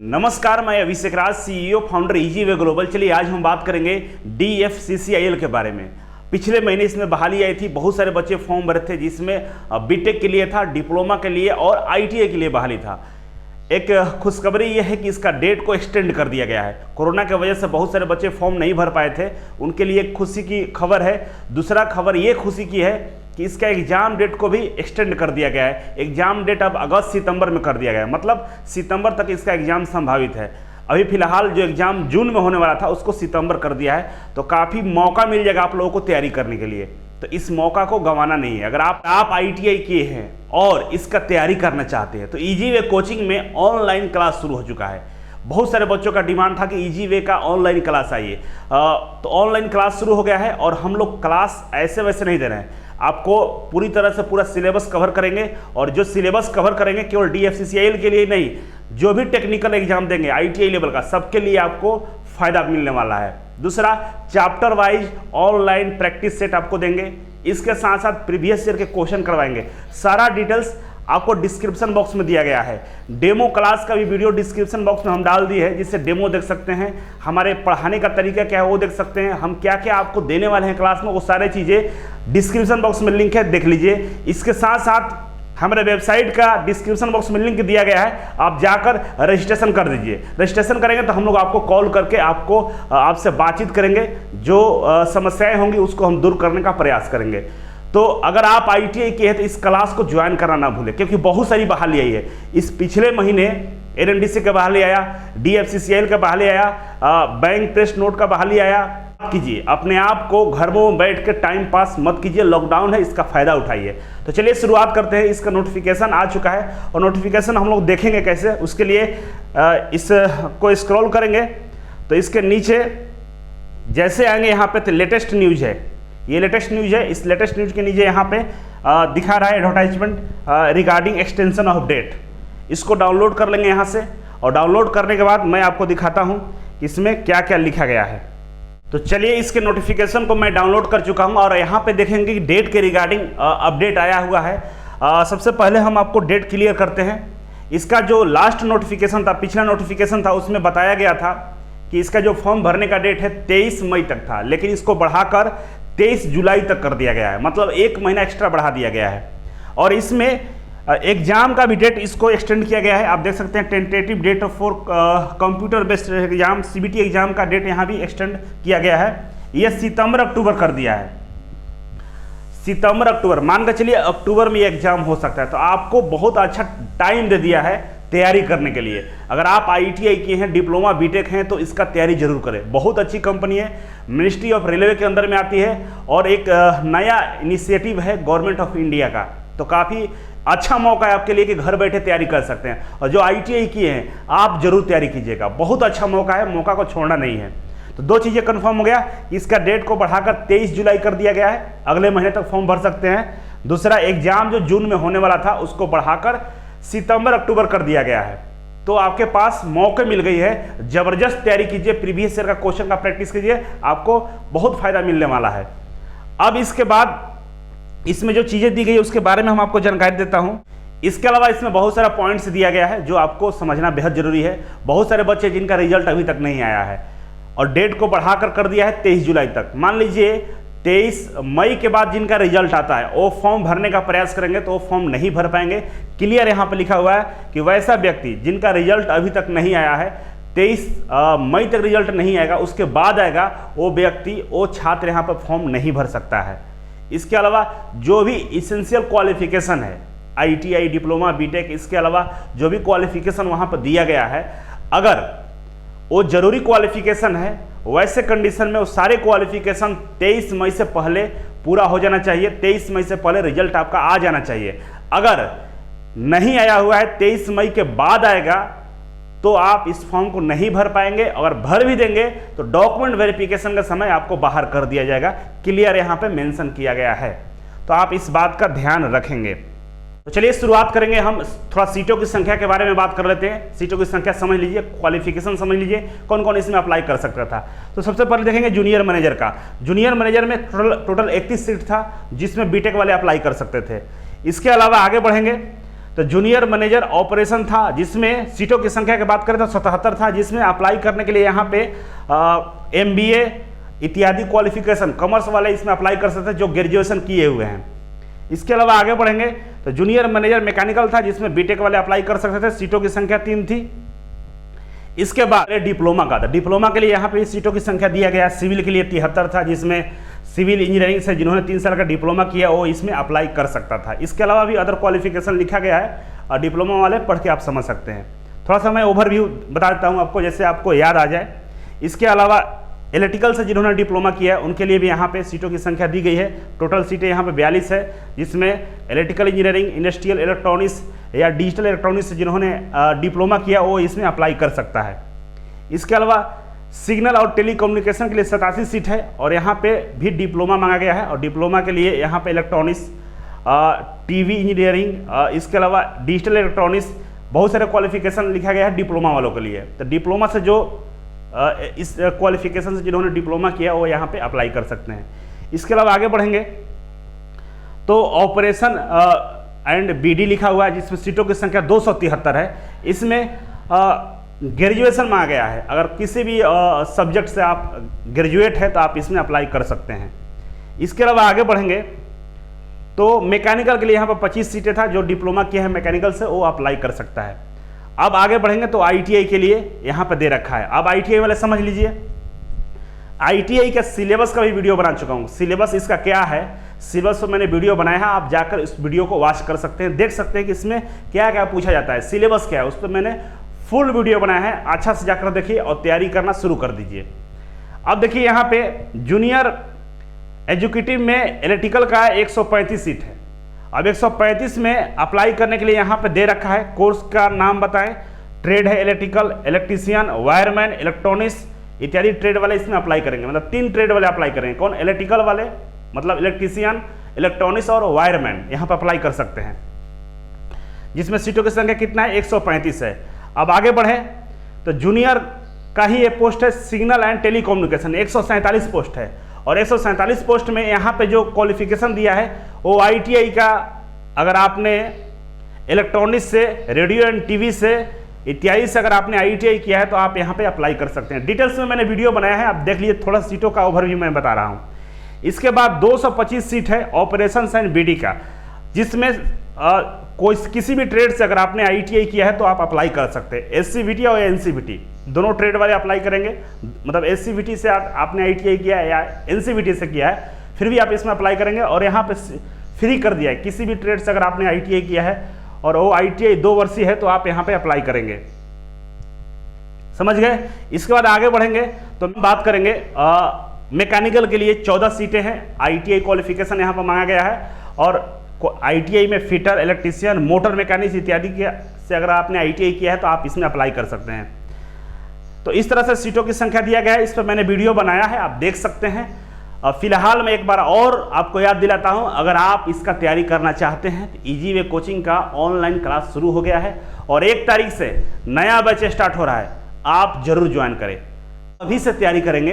नमस्कार, मैं Abhishek Raj, CEO founder easy way global. चलिए आज हम बात करेंगे DFCCIL के बारे में। पिछले महीने इसमें बहाली आई थी, बहुत सारे बच्चे फॉर्म भरे थे, जिसमें बीटेक के लिए था, डिप्लोमा के लिए और ITI के लिए बहाली था। एक खुशखबरी यह है कि इसका डेट को एक्सटेंड कर दिया गया है। कोरोना की वजह से बहुत सारे बच्चे फॉर्म नहीं भर पाए थे, उनके लिए एक खुशी की खबर है। दूसरा खबर ये खुशी की है कि इसका एग्जाम डेट को भी एक्सटेंड कर दिया गया है। एग्जाम डेट अब अगस्त सितंबर में कर दिया गया है, मतलब सितंबर तक इसका एग्जाम संभावित है। अभी फिलहाल जो एग्जाम जून में होने वाला था उसको सितंबर कर दिया है, तो काफ़ी मौका मिल जाएगा आप लोगों को तैयारी करने के लिए। तो इस मौका को गंवाना नहीं है। अगर आप ITI किए हैं और इसका तैयारी करना चाहते हैं तो इजी वे कोचिंग में ऑनलाइन क्लास शुरू हो चुका है। बहुत सारे बच्चों का डिमांड था कि इजी वे का ऑनलाइन क्लास आइए, तो ऑनलाइन क्लास शुरू हो गया है। और हम लोग क्लास ऐसे वैसे नहीं दे रहे हैं, आपको पूरी तरह से पूरा सिलेबस कवर करेंगे। और जो सिलेबस कवर करेंगे केवल DFCCIL के लिए नहीं, जो भी टेक्निकल एग्जाम देंगे ITI लेवल का, सबके लिए आपको फायदा मिलने वाला है। दूसरा, chapter wise online practice set आपको देंगे। इसके साथ साथ प्रीवियस ईयर के क्वेश्चन करवाएंगे। सारा डिटेल्स आपको डिस्क्रिप्शन बॉक्स में दिया गया है। डेमो क्लास का भी वीडियो डिस्क्रिप्शन बॉक्स में हम डाल दी है, जिससे डेमो देख सकते हैं, हमारे पढ़ाने का तरीका क्या है वो देख सकते हैं, हम क्या क्या आपको देने वाले हैं क्लास में, वो सारी चीज़ें डिस्क्रिप्शन बॉक्स में लिंक है, देख लीजिए। इसके साथ साथ हमारे वेबसाइट का डिस्क्रिप्शन बॉक्स में लिंक दिया गया है, आप जाकर रजिस्ट्रेशन कर दीजिए। रजिस्ट्रेशन करेंगे तो हम लोग आपको कॉल करके आपसे बातचीत करेंगे, जो समस्याएं होंगी उसको हम दूर करने का प्रयास करेंगे। तो अगर आप ITI के हैं तो इस क्लास को ज्वाइन करना ना भूलें, क्योंकि बहुत सारी बहाली आई है। इस पिछले महीने NNDC का बहाली आया, DFCCIL का बहाली आया, बैंक टेस्ट नोट का बहाली आया। कीजिए, अपने आप को घर में बैठ के टाइम पास मत कीजिए, लॉकडाउन है, इसका फायदा उठाइए। तो चलिए शुरुआत करते हैं। इसका नोटिफिकेशन आ चुका है और नोटिफिकेशन हम लोग देखेंगे कैसे। उसके लिए इसको स्क्रॉल करेंगे तो इसके नीचे जैसे आएंगे यहाँ पे तो लेटेस्ट न्यूज है, ये लेटेस्ट न्यूज है। इस लेटेस्ट न्यूज के नीचे यहाँ पे दिखा रहा है advertisement regarding extension of date. इसको डाउनलोड कर लेंगे यहाँ से, और डाउनलोड करने के बाद मैं आपको दिखाता हूँ इसमें क्या क्या लिखा गया है। तो चलिए, इसके नोटिफिकेशन को मैं डाउनलोड कर चुका हूँ और यहाँ पे देखेंगे कि डेट के रिगार्डिंग अपडेट आया हुआ है। सबसे पहले हम आपको डेट क्लियर करते हैं। इसका जो लास्ट नोटिफिकेशन था, पिछला नोटिफिकेशन था, उसमें बताया गया था कि इसका जो फॉर्म भरने का डेट है 23 मई तक था, लेकिन इसको बढ़ाकर 23 जुलाई तक कर दिया गया है, मतलब 1 महीना एक्स्ट्रा बढ़ा दिया गया है। और इसमें एग्जाम का भी डेट इसको एक्सटेंड किया गया है। आप देख सकते हैं tentative date for computer based exam CBT exam का डेट यहाँ भी एक्सटेंड किया गया है। ये सितंबर अक्टूबर कर दिया है, सितंबर अक्टूबर, मान कर चलिए अक्टूबर में ये एग्जाम हो सकता है। तो आपको बहुत अच्छा टाइम दे दिया है तैयारी करने के लिए। अगर आप ITI किए हैं, डिप्लोमा बीटेक हैं, तो इसका तैयारी जरूर करें। बहुत अच्छी कंपनी है, मिनिस्ट्री ऑफ रेलवे के अंदर में आती है और एक नया इनिशिएटिव है गवर्नमेंट ऑफ इंडिया का। तो काफ़ी अच्छा मौका है आपके लिए कि घर बैठे तैयारी कर सकते हैं। और जो ITI किए हैं आप जरूर तैयारी कीजिएगा, बहुत अच्छा मौका है, मौका को छोड़ना नहीं है। तो दो चीज़ें कंफर्म हो गया, इसका डेट को बढ़ाकर 23 जुलाई कर दिया गया है, अगले महीने तक फॉर्म भर सकते हैं। दूसरा, एग्जाम जो जून में होने वाला था उसको बढ़ाकर सितंबर अक्टूबर कर दिया गया है। तो आपके पास मौके मिल गई है, जबरदस्त तैयारी कीजिए, प्रीवियस ईयर का क्वेश्चन का प्रैक्टिस कीजिए, आपको बहुत फायदा मिलने वाला है। अब इसके बाद इसमें जो चीज़ें दी गई है उसके बारे में हम आपको जानकारी देता हूं। इसके अलावा इसमें बहुत सारा पॉइंट्स दिया गया है जो आपको समझना बेहद जरूरी है। बहुत सारे बच्चे जिनका रिजल्ट अभी तक नहीं आया है और डेट को बढ़ाकर कर दिया है 23 जुलाई तक। मान लीजिए 23 मई के बाद जिनका रिजल्ट आता है वो फॉर्म भरने का प्रयास करेंगे तो वो फॉर्म नहीं भर पाएंगे। क्लियर यहाँ पे लिखा हुआ है कि वैसा व्यक्ति जिनका रिजल्ट अभी तक नहीं आया है, 23 मई तक रिजल्ट नहीं आएगा, उसके बाद आएगा, वो व्यक्ति, वो छात्र यहाँ पर फॉर्म नहीं भर सकता है। इसके अलावा जो भी इसेंशियल क्वालिफिकेशन है, ITI, डिप्लोमा, बीटेक, इसके अलावा जो भी क्वालिफिकेशन वहाँ पर दिया गया है, अगर वो जरूरी क्वालिफिकेशन है, वैसे कंडीशन में वो सारे क्वालिफिकेशन 23 मई से पहले पूरा हो जाना चाहिए। 23 मई से पहले रिजल्ट आपका आ जाना चाहिए। अगर नहीं आया हुआ है, 23 मई के बाद आएगा, तो आप इस फॉर्म को नहीं भर पाएंगे। अगर भर भी देंगे तो डॉक्यूमेंट वेरिफिकेशन का समय आपको बाहर कर दिया जाएगा। क्लियर यहाँ पे मेंशन किया गया है, तो आप इस बात का ध्यान रखेंगे। तो चलिए शुरुआत करेंगे। हम थोड़ा सीटों की संख्या के बारे में बात कर लेते हैं। सीटों की संख्या समझ लीजिए, क्वालिफिकेशन समझ लीजिए, कौन कौन इसमें अप्लाई कर सकता था। तो सबसे पहले देखेंगे जूनियर मैनेजर का। जूनियर मैनेजर में टोटल 31 सीट था, जिसमें बीटेक वाले अप्लाई कर सकते थे। इसके अलावा आगे बढ़ेंगे तो जूनियर मैनेजर ऑपरेशन था, जिसमें सीटों की संख्या की बात करें तो 77 था, जिसमें अप्लाई करने के लिए यहाँ पे MBA इत्यादि क्वालिफिकेशन कॉमर्स वाले इसमें अप्लाई कर सकते हैं जो ग्रेजुएशन किए हुए हैं। इसके अलावा आगे बढ़ेंगे तो जूनियर मैनेजर मैकेनिकल था, जिसमें बीटेक वाले अप्लाई कर सकते थे, सीटों की संख्या 3 थी। इसके बाद डिप्लोमा का था, डिप्लोमा के लिए यहाँ पे सीटों की संख्या दिया गया। सिविल के लिए 73 था, जिसमें सिविल इंजीनियरिंग से जिन्होंने 3 साल का डिप्लोमा किया वो इसमें अप्लाई कर सकता था। इसके अलावा भी अदर क्वालिफिकेशन लिखा गया है और डिप्लोमा वाले पढ़ के आप समझ सकते हैं। थोड़ा सा मैं ओवरव्यू बता देता हूँ आपको, जैसे आपको याद आ जाए। इसके अलावा इलेक्ट्रिकल से जिन्होंने डिप्लोमा किया है उनके लिए भी यहाँ पे सीटों की संख्या दी गई है। टोटल सीटें यहाँ पे 42 है, जिसमें इलेक्ट्रिकल इंजीनियरिंग, इंडस्ट्रियल इलेक्ट्रॉनिक्स या डिजिटल इलेक्ट्रॉनिक्स से जिन्होंने डिप्लोमा किया वो इसमें अप्लाई कर सकता है। इसके अलावा सिग्नल और टेलीकम्युनिकेशन के लिए 87 सीट है और यहाँ पे भी डिप्लोमा मांगा गया है। और डिप्लोमा के लिए यहाँ पे इलेक्ट्रॉनिक्स, टीवी इंजीनियरिंग, इसके अलावा डिजिटल इलेक्ट्रॉनिक्स, बहुत सारे क्वालिफिकेशन लिखा गया है डिप्लोमा वालों के लिए। तो डिप्लोमा से जो इस क्वालिफिकेशन से जिन्होंने डिप्लोमा किया वो यहाँ पे अप्लाई कर सकते हैं। इसके अलावा आगे बढ़ेंगे तो ऑपरेशन एंड BD लिखा हुआ है, जिसमें सीटों की संख्या 273 है। इसमें ग्रेजुएशन मांगा गया है, अगर किसी भी सब्जेक्ट से आप ग्रेजुएट है तो आप इसमें अप्लाई कर सकते हैं। इसके अलावा आगे बढ़ेंगे तो मैकेनिकल के लिए यहाँ पर 25 सीटें था, जो डिप्लोमा किया है मैकेनिकल से वो अप्लाई कर सकता है। अब आगे बढ़ेंगे तो ITI के लिए यहाँ पर दे रखा है। अब ITI वाले समझ लीजिए, ITI का सिलेबस का भी वीडियो बना चुका हूँ। सिलेबस इसका क्या है, सिलेबस तो मैंने वीडियो बनाया है, आप जाकर इस वीडियो को वॉच कर सकते हैं, देख सकते हैं कि इसमें क्या क्या पूछा जाता है, सिलेबस क्या है, उस पर मैंने फुल वीडियो बनाया है। अच्छा से जाकर देखिए और तैयारी करना शुरू कर दीजिए। अब देखिए यहाँ पे जूनियर एजुकेटिव में इलेक्ट्रिकल का 135 सीट है। अब 135 में अप्लाई करने के लिए यहाँ पे दे रखा है, कोर्स का नाम बताएं, ट्रेड है इलेक्ट्रिकल, इलेक्ट्रीशियन, वायरमैन, इलेक्ट्रॉनिक्स इत्यादि ट्रेड वाले इसमें अप्लाई करेंगे। मतलब 3 ट्रेड वाले अप्लाई करेंगे। कौन? इलेक्ट्रिकल वाले, मतलब इलेक्ट्रीशियन, इलेक्ट्रॉनिक्स और वायरमैन यहाँ पर अप्लाई कर सकते हैं, जिसमें सीटों की संख्या कितना है? 135 है। अब आगे बढ़े तो जूनियर का ही ये पोस्ट है सिग्नल एंड टेलीकम्युनिकेशन, 147 पोस्ट है। और 147 पोस्ट में यहाँ पे जो क्वालिफिकेशन दिया है वो ITI का, अगर आपने इलेक्ट्रॉनिक्स से, रेडियो एंड TV से इत्यादि से अगर आपने ITI किया है तो आप यहाँ पे अप्लाई कर सकते हैं। डिटेल्स में मैंने वीडियो बनाया है, आप देख लीजिए, थोड़ा सीटों का ओवरव्यू मैं बता रहा हूँ। इसके बाद 225 सीट है ऑपरेशन एंड BD का, जिसमें कोई किसी भी ट्रेड से अगर आपने ITI किया है तो आप अप्लाई कर सकते हैं। SCVT और NCVT दोनों ट्रेड वाले अप्लाई करेंगे। मतलब SCVT से आपने ITI किया है या NCVT से किया है, फिर भी आप इसमें अप्लाई करेंगे। और यहाँ पे फ्री कर दिया है, किसी भी ट्रेड से अगर आपने ITI किया है और वो ITI 2 वर्षीय है तो आप यहाँ पे अप्लाई करेंगे। समझ गए? इसके बाद आगे बढ़ेंगे तो बात करेंगे मैकेनिकल के लिए 14 सीटें हैं। ITI क्वालिफिकेशन यहाँ पर मांगा गया है और ITI में फिटर, इलेक्ट्रीशियन, मोटर मैकेनिक्स इत्यादि के से अगर आपने ITI किया है तो आप इसमें अप्लाई कर सकते हैं। तो इस तरह से सीटों की संख्या दिया गया है, इस पर मैंने वीडियो बनाया है, आप देख सकते हैं। फिलहाल मैं एक बार और आपको याद दिलाता हूं, अगर आप इसका तैयारी करना चाहते हैं तो इजी वे कोचिंग का ऑनलाइन क्लास शुरू हो गया है और 1 तारीख से नया बैच स्टार्ट हो रहा है, आप जरूर ज्वाइन करें। अभी से तैयारी करेंगे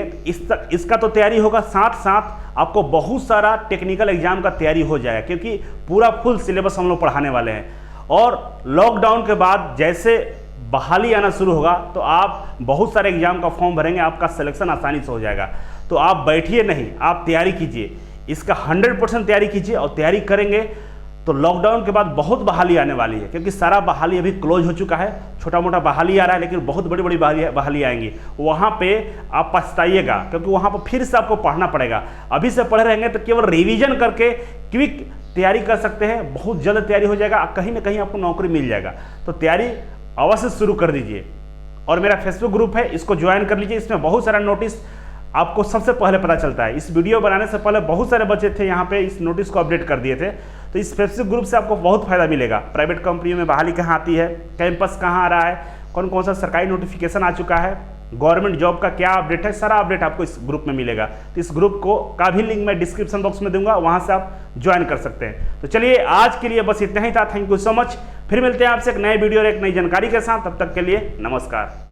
इसका तो तैयारी होगा, साथ साथ आपको बहुत सारा टेक्निकल एग्जाम का तैयारी हो जाएगा, क्योंकि पूरा फुल सिलेबस हम लोग पढ़ाने वाले हैं। और लॉकडाउन के बाद जैसे बहाली आना शुरू होगा तो आप बहुत सारे एग्जाम का फॉर्म भरेंगे, आपका सिलेक्शन आसानी से हो जाएगा। तो आप बैठिए नहीं, आप तैयारी कीजिए, इसका 100% तैयारी कीजिए। और तैयारी करेंगे तो लॉकडाउन के बाद बहुत बहाली आने वाली है, क्योंकि सारा बहाली अभी क्लोज हो चुका है, छोटा मोटा बहाली आ रहा है, लेकिन बहुत बड़ी बड़ी बहाली आएंगी। वहाँ पे आप पछताइएगा, क्योंकि वहाँ पर फिर से आपको पढ़ना पड़ेगा। अभी से पढ़े रहेंगे तो केवल रिवीजन करके क्विक तैयारी कर सकते हैं, बहुत जल्द तैयारी हो जाएगा, कहीं ना कहीं आपको नौकरी मिल जाएगा। तो तैयारी अवश्य शुरू कर दीजिए। और मेरा फेसबुक ग्रुप है, इसको ज्वाइन कर लीजिए, इसमें बहुत सारा नोटिस आपको सबसे पहले पता चलता है। इस वीडियो बनाने से पहले बहुत सारे बच्चे थे यहाँ पे, इस नोटिस को अपडेट कर दिए थे। तो इस फेसबुक ग्रुप से आपको बहुत फायदा मिलेगा। प्राइवेट कंपनियों में बहाली कहाँ आती है, कैंपस कहाँ आ रहा है, कौन कौन सा सरकारी नोटिफिकेशन आ चुका है, गवर्नमेंट जॉब का क्या अपडेट है, सारा अपडेट आपको इस ग्रुप में मिलेगा। तो इस ग्रुप का भी लिंक मैं डिस्क्रिप्शन बॉक्स में दूंगा, वहां से आप ज्वाइन कर सकते हैं। तो चलिए आज के लिए बस इतना ही था। Thank you so much. फिर मिलते हैं आपसे एक नए वीडियो और एक नई जानकारी के साथ। तब तक के लिए नमस्कार।